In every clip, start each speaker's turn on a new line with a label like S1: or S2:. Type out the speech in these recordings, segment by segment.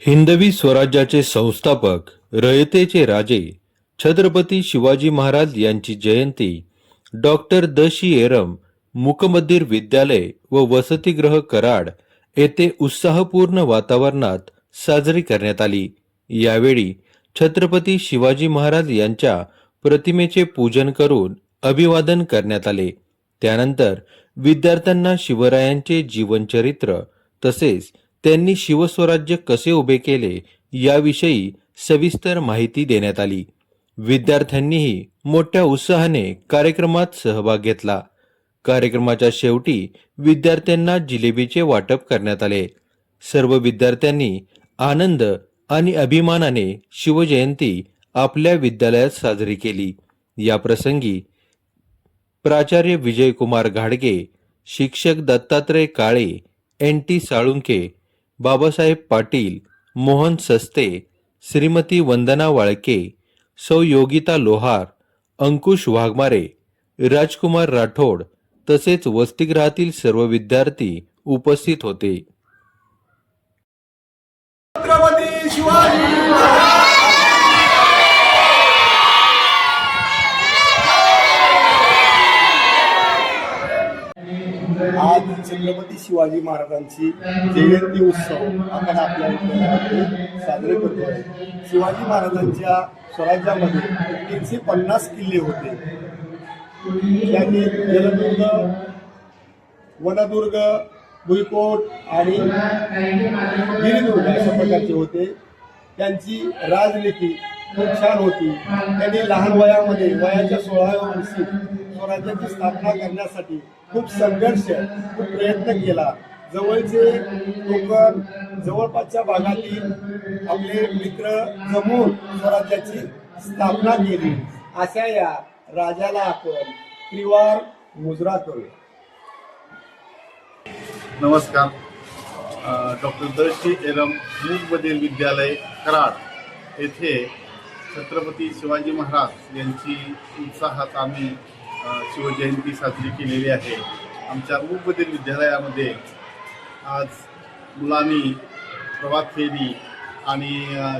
S1: हिंदवी स्वराज्याचे संस्थापक, रयतेचे राजे छत्रपती शिवाजी महाराज यांची जयंती डॉक्टर द.शी. एरम मूकबधीर विद्यालय व वसतिगृह कराड येथे उत्साहपूर्ण वातावरणात साजरी करण्यात आली। यावेळी छत्रपती शिवाजी महाराज यांच्या प्रतिमेचे पूजन करून अभिवादन करण्यात आले। त्यानंतर विद्यार्थ्यांना शिवरायांचे जीवनचरित्र तसेच त्यांनी शिवस्वराज्य कसे उभे केले याविषयी सविस्तर माहिती देण्यात आली। विद्यार्थ्यांनीही मोठ्या उत्साहाने कार्यक्रमात सहभाग घेतला। कार्यक्रमाच्या शेवटी विद्यार्थ्यांना जिलेबीचे वाटप करण्यात आले। सर्व विद्यार्थ्यांनी आनंद आणि अभिमानाने शिवजयंती आपल्या विद्यालयात साजरी केली। या प्रसंगी प्राचार्य विजयकुमार घाडगे, शिक्षक दत्तात्रय काळे, एन.टी. साळुंके, बाबासाहेब पाटील, मोहन सस्ते, श्रीमती वंदना वाळके, सौ योगिता लोहार, अंकुश वाघमारे, राजकुमार राठोड तसेच वसतिगृहातील सर्व विद्यार्थी उपस्थित होते।
S2: छत्रपती शिवाजी आज छत्रपती शिवाजी महाराजांची जयंती उत्सव आपण आपल्या विद्यालयामध्ये साजरे करतोय। शिवाजी महाराजांच्या स्वराज्यामध्ये 350 किल्ले होते। त्यांनी जलदुर्ग, वनदुर्ग, भुईकोट आणि गिरिदुर्ग अशा प्रकारचे होते। त्यांची राजनीती खूप छान होती। त्यांनी लहान वयामध्ये वयाच्या 16व्या वर्षी स्वराज्याची स्थापना करण्यासाठी खूप संघर्ष, खूप प्रयत्न केला। जवळचे कोकण, जवळपासच्या भागातील आपले मित्र जमून स्वराज्याची स्थापना केली। अशा या राजाला आपण त्रिवार मुजरा करूया।
S3: नमस्कार। डॉक्टर द.शी. एरम मूकबधीर विद्यालय कराड येथे छत्रपती शिवाजी महाराज यांची उत्साहात आम्ही शिवजयंती साजरी केलेली आहे। आमच्या मूकबधीर विद्यालयामध्ये आज मुलांनी प्रभात फेरी आणि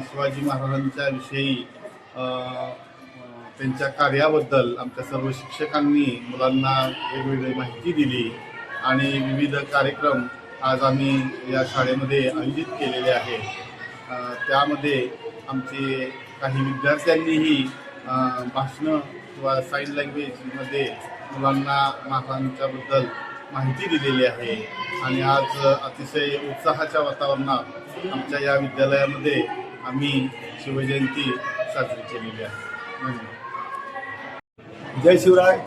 S3: शिवाजी महाराजांच्या विषयी त्यांच्या कार्याबद्दल आमच्या सर्व शिक्षकांनी मुलांना वेगवेगळी माहिती दिली आणि विविध कार्यक्रम आज आम्ही या शाळेमध्ये आयोजित केलेले आहे। त्यामध्ये आमचे काही विद्यार्थ्यांनीही भाषणं किंवा साईन लँग्वेजमध्ये मुलांना महाराजांच्याबद्दल माहिती दिलेली आहे आणि आज अतिशय उत्साहाच्या वातावरणात आमच्या या विद्यालयामध्ये आम्ही शिवजयंती साजरी केलेली आहे। धन्यवाद।
S2: जय शिवराय।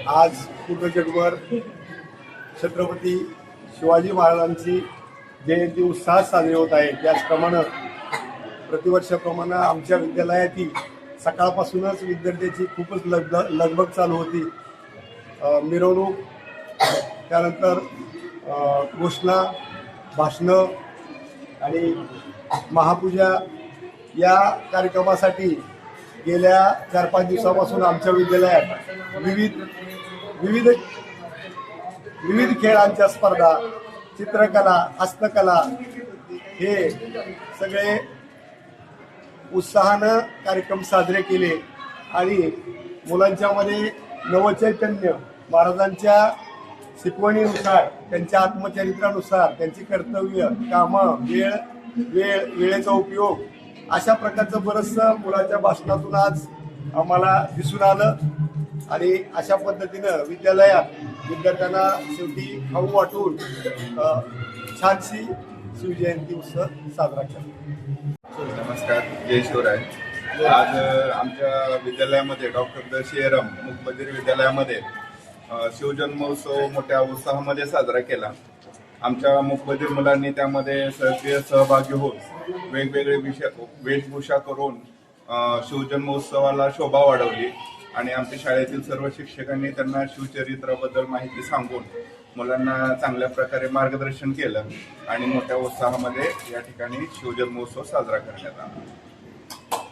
S2: आज पूर्ण जगभर छत्रपती शिवाजी महाराजांची जयंती उत्साहात साजरी होत आहे। त्याचप्रमाणे प्रतिवर्षाप्रमाणे आमच्या विद्यालयातील सकाळपासूनच विद्यार्थ्यांची खूपच लगबग चालू होती। मिरवणूक, त्यानंतर घोषणा, भाषणं आणि महापूजा या कार्यक्रमासाठी गेल्या 4-5 दिवसापासून आमच्या विद्यालयात विविध खेळांच्या स्पर्धा, चित्रकला, हस्तकला हे सगळे उत्साहानं कार्यक्रम साजरे केले आणि मुलांच्यामध्ये नवचैतन्य, महाराजांच्या शिकवणीनुसार, त्यांच्या आत्मचरित्रानुसार त्यांची कर्तव्य, कामं, वेळेचा उपयोग अशा प्रकारचं बरंचसं मुलाच्या भाषणातून आज आम्हाला दिसून आलं आणि अशा पद्धतीनं विद्यालयात विद्यार्थ्यांना शेवटी खाऊ वाटून छानशी शिवजयंती उत्सव साजरा केला।
S4: नमस्कार, जय शिवराय। आज आमच्या विद्यालयामध्ये डॉक्टर द.शी. एरम मूकबधीर विद्यालयामध्ये शिवजन्मोत्सव मोठ्या उत्साहामध्ये साजरा केला। आमच्या मूकबधीर मुलांनी त्यामध्ये सक्रिय सहभागी होऊन वेगवेगळे वेशभूषा करून शिवजन्मोत्सवाला शोभा वाढवली आणि आमच्या शाळेतील सर्व शिक्षकांनी त्यांना शिवचरित्राबद्दल माहिती सांगून मुलांना चांगल्या प्रकारे मार्गदर्शन केलं आणि मोठ्या उत्साहामध्ये या ठिकाणी शिवजन्मोत्सव साजरा करण्यात आला।